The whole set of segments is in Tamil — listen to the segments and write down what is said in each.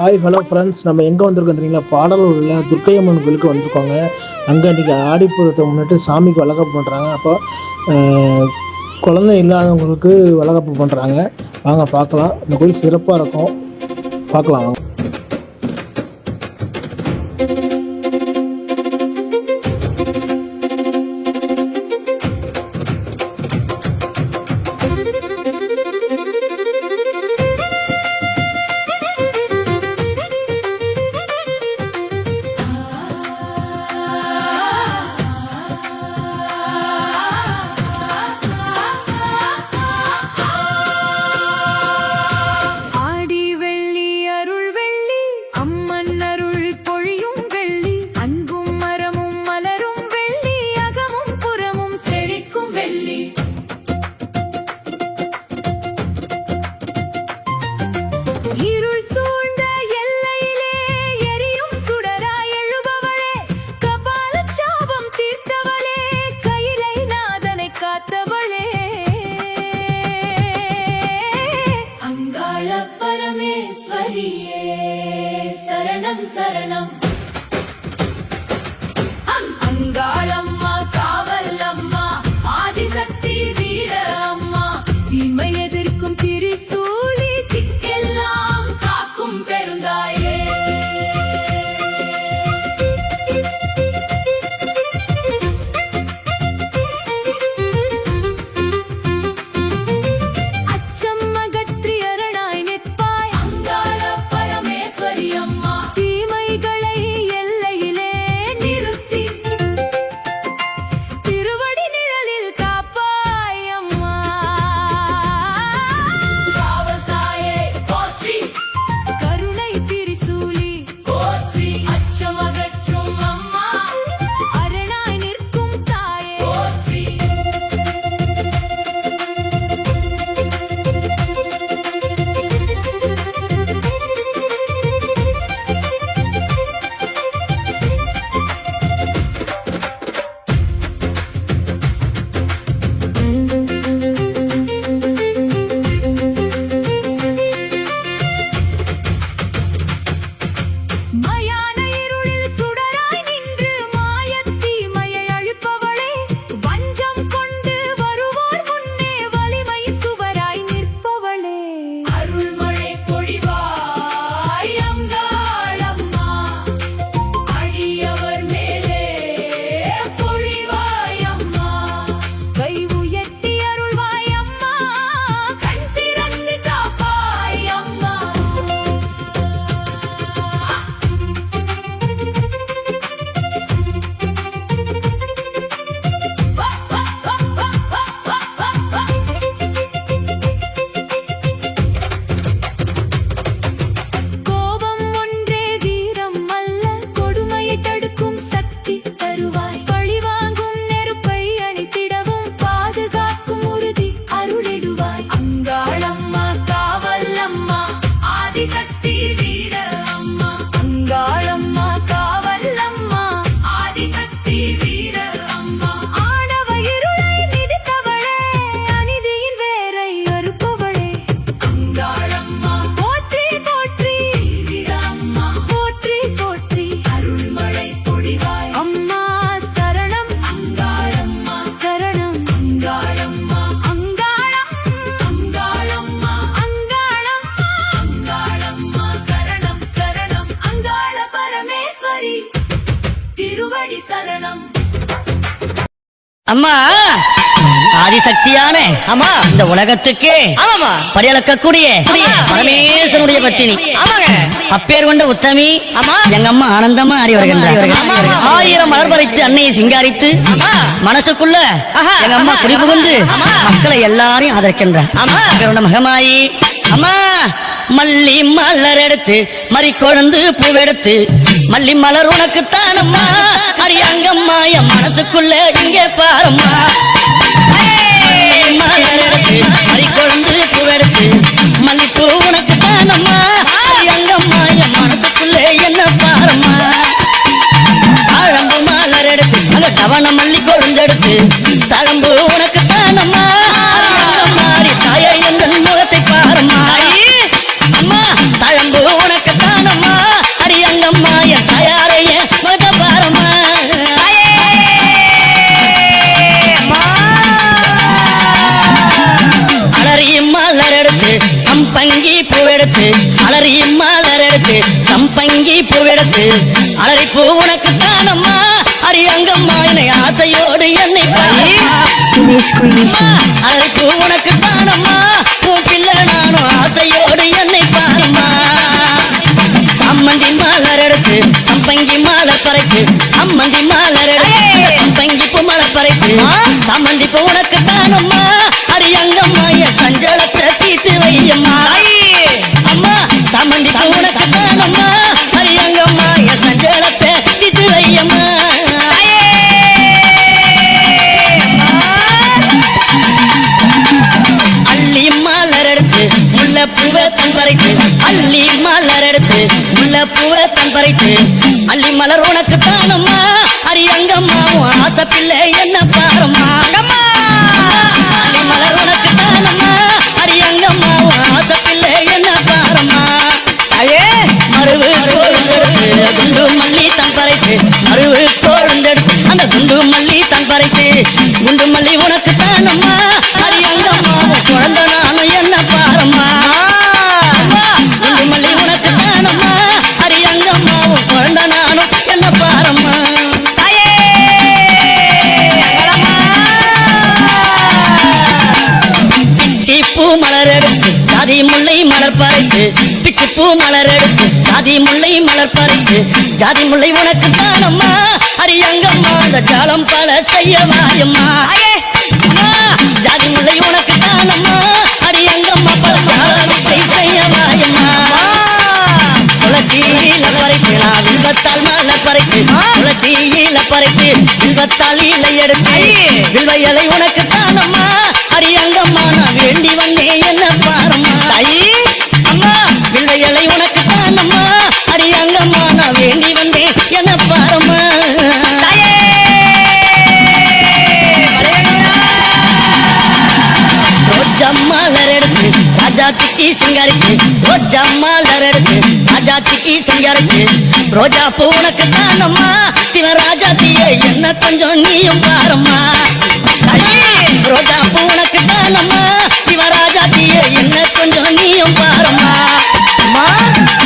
ஹாய் ஹலோ ஃப்ரெண்ட்ஸ், நம்ம எங்கே வந்திருக்கோம் தெரியுங்களா? பாடலூர் உள்ள துர்க்கையம்மன் கோயிலுக்கு வந்திருக்கோங்க. அங்கே இன்றைக்கி ஆடிப்பூரத்தை முன்னிட்டு சாமிக்கு வளகாப்பு பண்ணுறாங்க. அப்போ குழந்தை இல்லாதவங்களுக்கு வளகாப்பு பண்ணுறாங்க. வாங்க பார்க்கலாம். இந்த கோயில் சிறப்பாக இருக்கும், பார்க்கலாம் வாங்க. சரணம் சரணம் அங்காளம்மா காவல்லம்மா ஆதிசக்தி வீர அம்மா தீமை எதிர்க்கும் திரிசூலி திக்கெல்லாம் காக்கும் பெருந்தாயே திருவடி சரணம். அம்மா ஆதிசக்தியான அம்மா இந்த உலகத்துக்கே படியளக்கக்கூடிய பரமேஸ்வரனுடைய பத்தினி அப்பேர் கொண்ட உத்தமி எங்க அம்மா ஆனந்தமா அறி வருகின்றார். 1000 மலர் பறித்து அன்னையை சிங்காரித்து மனசுக்குள்ள எங்க அம்மா குடிபுகுந்து மக்களை எல்லாரையும் ஆதரிக்கின்றார். மகமாயி அம்மா மல்லி மலர் எடுத்து மறி கொழுந்து பூவெடுத்து மல்லி மலர் உனக்குத்தான் அம்மா அரியங்கம்மா என் மனசுக்குள்ள இங்கே பாரம்மா. மலர் எடுத்து மறி கொழுந்து பூவெடுத்து மல்லிப்பூ உனக்குத்தான் அம்மா அரியங்கம்மா என் மனசுக்குள்ள என்ன பாரம்மா. தாழம்பு மலர் எடுத்து அங்க தவண மல்லி கொழுந்தெடுத்து தாழம்பு உனக்குத்தான் அம்மா தாயை எந்த முகத்தை பாரம்மா. அம்மா தழம்பு உனக்குத்தான் மலர் எடுத்து சம்பங்கி பூவெடுத்து அலரி பூ உனக்கு தானம்மா அரியங்கம்மா என்னை ஆசையோடு என்னை அலரி பூ உனக்கு தானம்மா உன் பிள்ளை நானும் ஆசையோடு என்னை பாருமா சம்மந்தி மலர் எடுத்து சம்பங்கி மலர் பறைத்து சம்மந்தி மலர் எடுத்து சம்பங்கி பூ மலர் பறைத்து சம்மந்தி பூ உனக்கு தானம்மா அரியங்கம்மா என் சஞ்சலத்தை தீர்த்து வையம்மா அம்மா சம்மந்தி பூ உனக்கு தானம்மா அரியங்கம்மா என் சஞ்சலத்தை தீர்த்து வையம்மா அள்ளி மலர் எடுத்து முல்லைப்பூவை தன் பறித்து அள்ளி மலர் எடுத்து முல்லைப்பூவை தன் பறித்து அள்ளி மலர் உனக்கு தானம்மா அரியங்கம்மா உன் ஆசை பிள்ளை என்ன பாரம்மா அள்ளி மலர் உனக்கு தானம்மா அரியங்கம்மா உன் ஆசை பிள்ளை என்ன பாரம்மா மருவு கோழுந்தெடுத்து குண்டு மல்லி தன் பறித்து மருவு கோழுந்தெடுத்து அந்த குண்டு மல்லி தன் பறித்து குண்டு மல்லி உனக்கு தானம்மா அரியங்கம்மா உன் குழந்தை நானும் என்ன பாரம்மா குண்டு மல்லி உனக்கு தானம்மா அரியங்கம்மா உன் குழந்தை நானும் என்ன பாரம்மா பிச்சி பூ மலர் எடுத்து ஜாதி முல்லை மலர் பறித்து பிச்சி பூ மலர் எடுத்து ஜாதி முல்லை மலர் பறித்து ஜாதி முல்லை உனக்கு தானம்மா அரியங்கம்மா அந்த ஜாலம் பல செய்ய வாயம்மா ஜாதி முல்லை உனக்கு தானம்மா அரியங்கம்மா பல ஜாலத்தை செய்ய வாயம்மா துளசியில பறித்து நான் வில்வத்தால் மாலை பறித்து துளசியில பறித்து வில்வத்தால் இலை எடுத்து வில்வ இலை உனக்கு தானம்மா அரியங்கம்மா நான் வேண்டி வந்தேன் என்ன பாரம்மா அம்மா வில்வ இலை உனக்கு தானம்மா அரியங்கம்மா நான் வேண்டி வந்தேன் என்ன பாரம்மா ரோஜா மலர் எடுத்து ராஜாத்திக்கு சிங்காரிக்கு ரோஜா மலர் எடுத்து ராஜாத்திக்கு சிங்காரிக்கு ரோஜா பூ உனக்கு தானம்மா சிவராஜாத்தியே என்ன கொஞ்சம் நீயும் பாரம்மா ரோஜா பூ உனக்கு தானம்மா சிவராஜாத்தியே என்ன கொஞ்சம் நீயும் பாரம்மா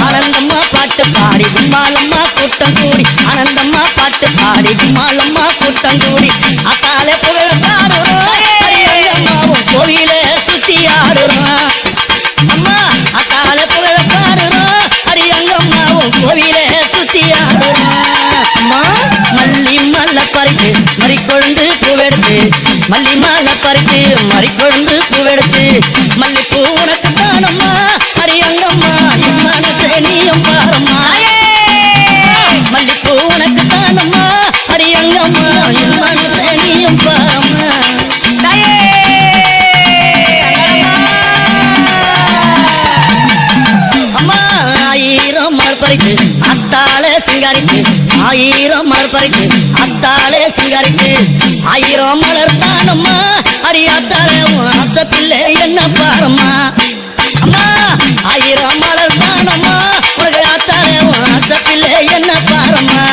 ஆனந்தம்மா பாட்டு பாடி கும்மாலம்மா கூட்டம் கூடி ஆனந்தம்மா பாட்டு பாடி கும்மாலம்மா கூட்டம் கூடி அத்தாலே புகழ பாடுறோம் அரியங்கம்மாவும் கோவில சுத்தி ஆடுறோம் அம்மா அத்தாலே புகழ பாடுறோம் அரியங்கம்மாவும் கோவில சுத்தி ஆடுறோம் அம்மா மல்லி மல்ல பறித்து மறிக்கொழுந்து பூவெடுத்து மல்லி மாலை பறித்து மறிக்கொழுந்து பூவெடுத்து மல்லிப்பூ உனக்கு தானம்மா அரியங்கம்மா என் மனசே நீயும் பாரம்மா மல்லிப்பூ உனக்கு தானம்மா அரியங்கம்மா என் மனசே நீயும் பாரம்மா அம்மா ஆயிரம் மலர் பறித்து அத்தாளே சிங்காரிக்கு ஆயிரம் மலர் பறித்து அத்தாளே சிங்காரிக்கு ஆயிரம் மலர் தானம்மா அரியாத்தாளே உன் ஆசை பிள்ளை என்ன பாரம்மா அம்மா ஆயிரம் மலர் தானம்மா உனக்கு ஆத்தாளே உன் ஆசை பிள்ளை என்ன பாரம்மா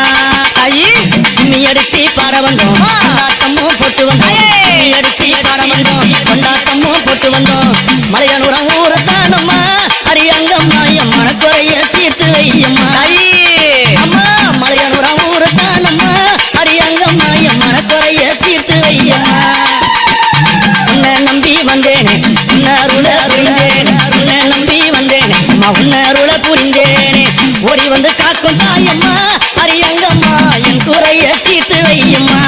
கும்மி அடிச்சு பாட வந்தோம் கொண்டாட்டமும் போட்டு வந்தோம் கும்மி அடிச்சு பாட வந்தோம் கொண்டாட்டமும் போட்டு வந்தோம் மலையனூரம் ஊரை தானம்மா அரியங்கம்மா என் மனக்குறைய தீர்த்து வையம்மா அம்மா மலையனூரம் ஊரை தானம்மா அரியங்கம்மா என் மனக்குறைய தீர்த்து வையம்மா உன்னை நம்பி வந்தேனே உன்னருள புரிந்தேனே உன்னை நம்பி வந்தேனே அம்மா உன்னருள புரிந்தேனே ஓடி வந்து காக்கும் தாயம்மா அரியங்கம்மா என் குறைய தீர்த்து வையம்மா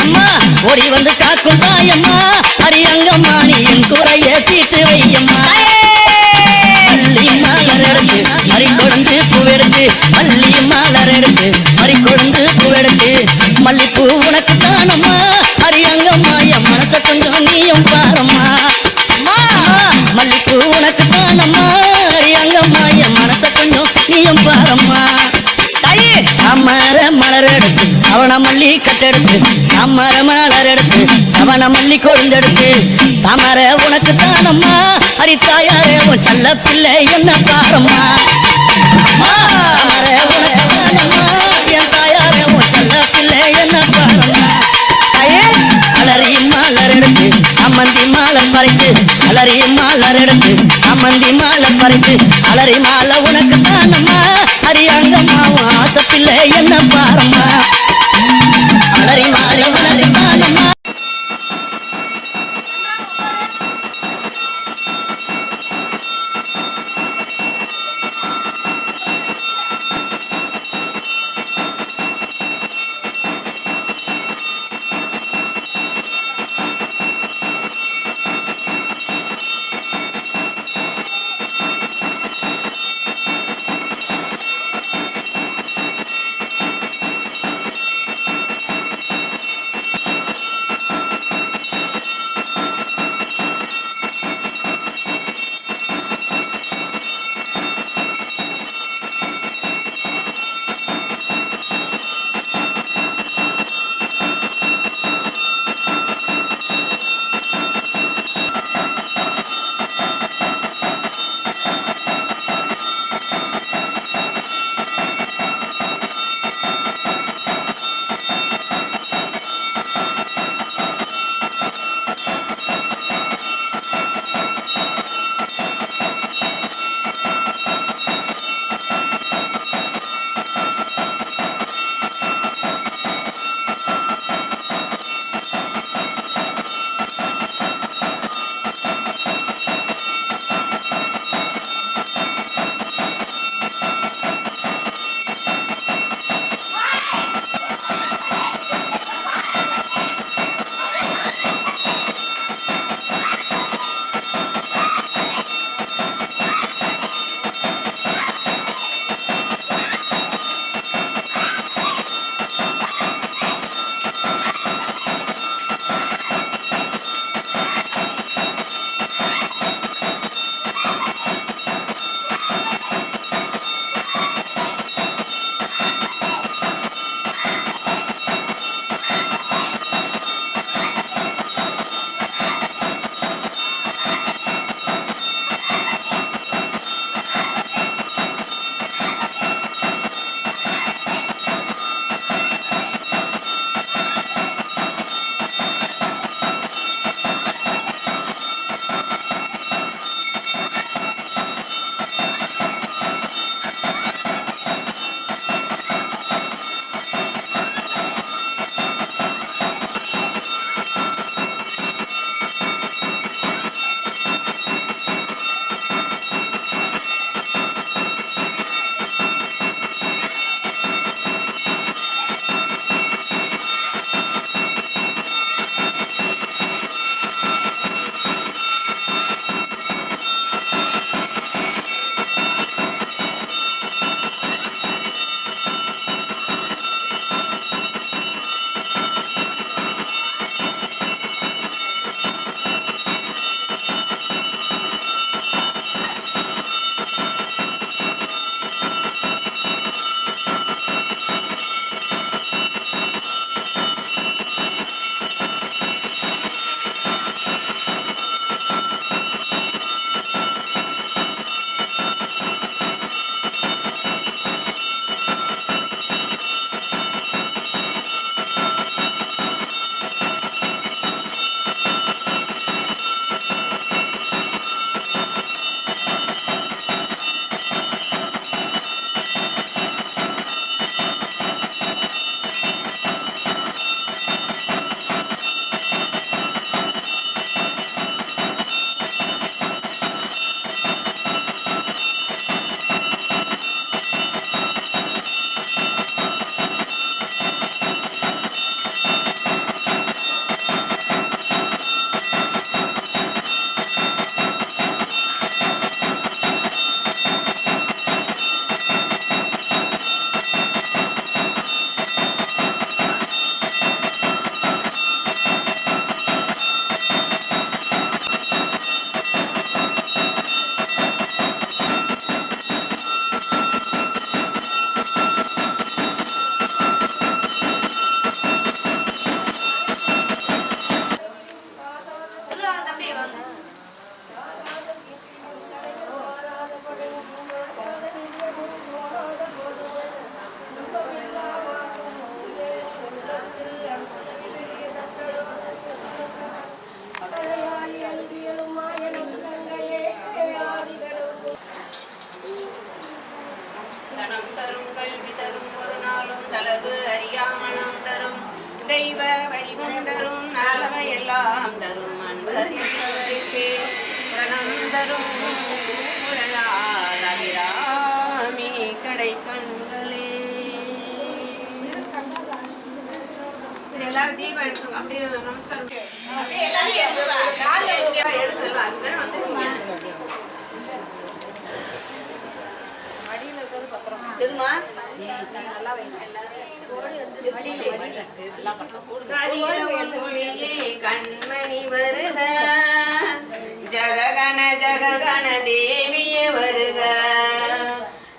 அம்மா ஓடி வந்து காக்கும் தாயம்மா அரியங்கம்மா நீ என் குறைய தீர்த்து வையம்மா மல்லி மலர் எடுத்து மறிக்கொழுந்து பூவெடுத்து மல்லி மலர் எடுத்து மறிக்கொழுந்து பூவெடுத்து மல்லிப்பூ உனக்கு தானம்மா அரியங்கம்மா என் மனசை கொஞ்சம் நீயும் பாரம்மா மல்லிப்பூ உனக்கு தானம்மா அரியங்கம்மா என் மனசை கொஞ்சம் நீயும் பாரம்மா தாமர மலர் எடுத்து அவன மல்லி கட்டெடுத்து தாமர மலர் எடுத்து அவன மல்லி கொழுந்தெடுத்து தாமர உனக்கு தானம்மா அரித்தாயாரே உன் செல்ல பிள்ளை என்ன பாரம்மா தாமர உனக்கு தானம்மா என் தாயாரே உன் செல்ல பிள்ளை என்ன பாரம்மா அலரி மலர் எடுத்து சம்மந்தி மலர் பறித்து அலறி மாலர் எடுத்து சம்மந்தி மாலை பறித்து அலறி மாலை உனக்கு தானம்மா அடி அங்கம்மாவும் ஆசப்பில்லை என்ன பாரம்மா அலறி மாலை உனக்கு தானம்மா தரும் கல்வி தரும் ஒரு நாளும் தளவு அறியாமணம் தரும் தெய்வ வழிவம் தரும் நலவை எல்லாம் தரும் அன்பர் என்பவருக்கே பிரணம் தரும் முரளால் அபிராமி கடை கண்களே. எல்லாரும் தீபம் எடுத்துங்க. அப்படியே நமஸ்காரம் அப்படியே எல்லாரும் எடுத்துடலாம். அதுதான் வந்து திருமா கண்மணி வருக ஜககண ஜககண தேவிய வருக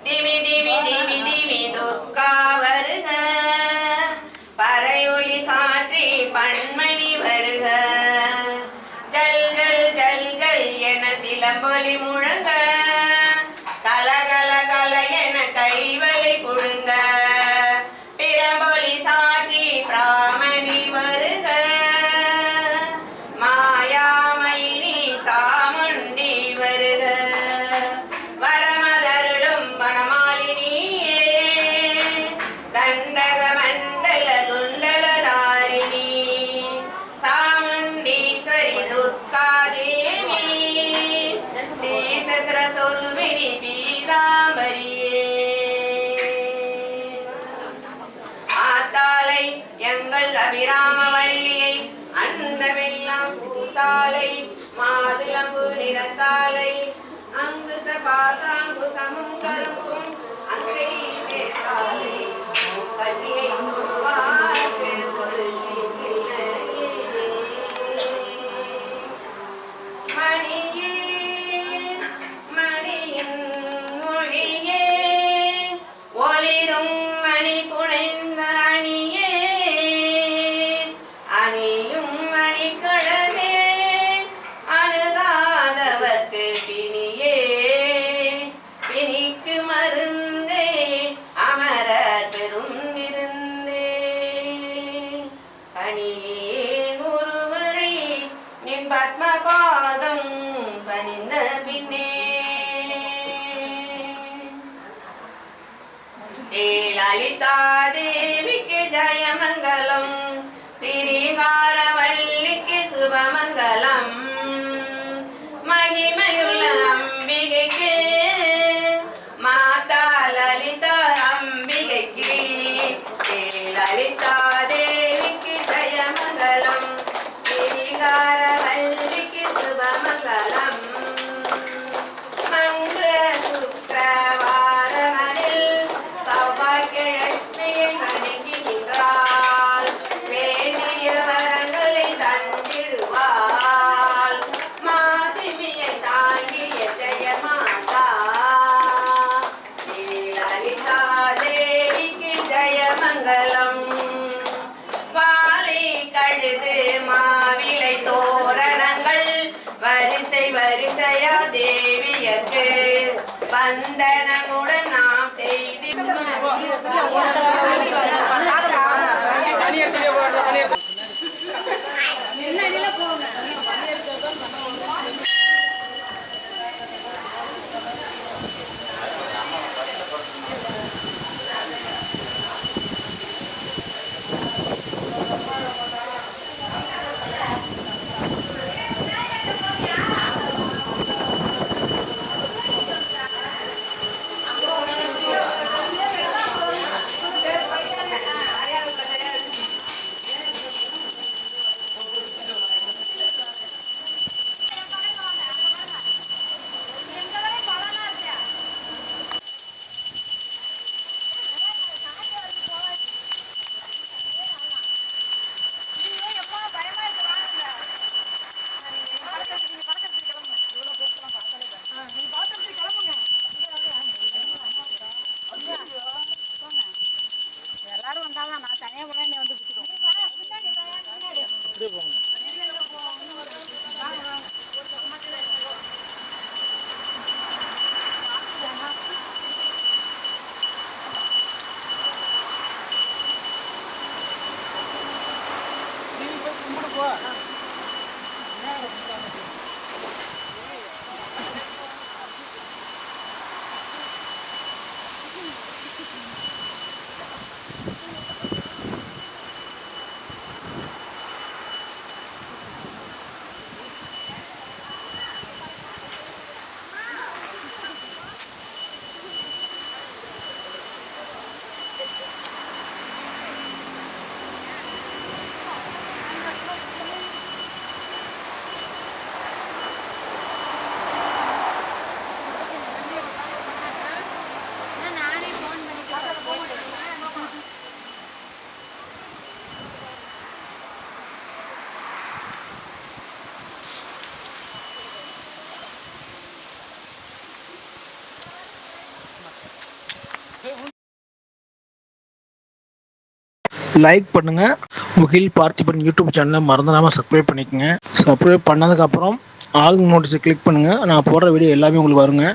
திமி திமி திமி திமி துர்கா வருக பறையொளி சாற்றி பண்மணி வருக ஜல் ஜல் ஜல் ஜல் என சிலம்பொலி முழங்க கலகல கல என கைவலை குழுங்க பிரம்பொலி சாற்றி பிராமணி வருக மாயாமைனி சாமுண்டி வருக வரமதருளும் வனமாலினியே தண்டக மண்டல துண்டலதாரிணி சாமுண்டீஸ்வரி துர்கா தேவி ஸ்ரீசக்கர சொருவினி பீதாம்பரியே ஆத்தாலை எங்கள் அபிராம வள்ளியை அண்டமெல்லாம் பூத்தாலை மாதுளம்பு நிறத்தாலை அங்குச பாசாங்கு சமுங்கரும் அங்கை சேர்த்தாலை கல்வியை பார்த்து மணியே மணியின் மொழியே ஒளிரும் மணி புனைந்த அணியே அணியும் மணிக்கடமே அணுகாதவர்க்கு பிணியே பிணிக்கு மருந்தே அமர பெரும் விருந்தே அணியே ஒருவரை நின் பத்மபாதம் பணிந்த பின்னே லலிதா தேவிக்கு ஜயமங்கலம் ஸ்ரீகாரவல்லிக்கு சுபமங்கலம் மகிமையுள்ள அம்பிகைக்கு மாதா லலிதா அம்பிகைக்கு லலிதா தேவிக்கு ஜயமங்கலம் ஸ்ரீகாரவல்லிக்கு சுபமங்கலம் மங்கள சுக்கிரவாரமனில் செவ்வாய்க்கிழமையை வணங்குகின்றாள் வேண்டிய வரங்களை தந்திடுவாள் மாசிமியை தாங்கிய ஜெயமாதா லலிதா தேவிக்கு ஜெயமங்கலம் பாலை கழுது மாவிலை தோரணங்கள் வரிசை வரிசையா தேவியர்க்கு வந்தனமுடன் நாம் செய்து லைக் பண்ணுங்கள். முகில் பார்த்திபன் யூடியூப் சேனலை மறந்துடாமல் சப்ஸ்கிரைப் பண்ணிக்கோங்க. சப்ஸ்கிரைப் பண்ணதுக்கப்புறம் ஆல் நோட்டிஸை கிளிக் பண்ணுங்கள். நான் போடுற வீடியோ எல்லாமே உங்களுக்கு வருங்க.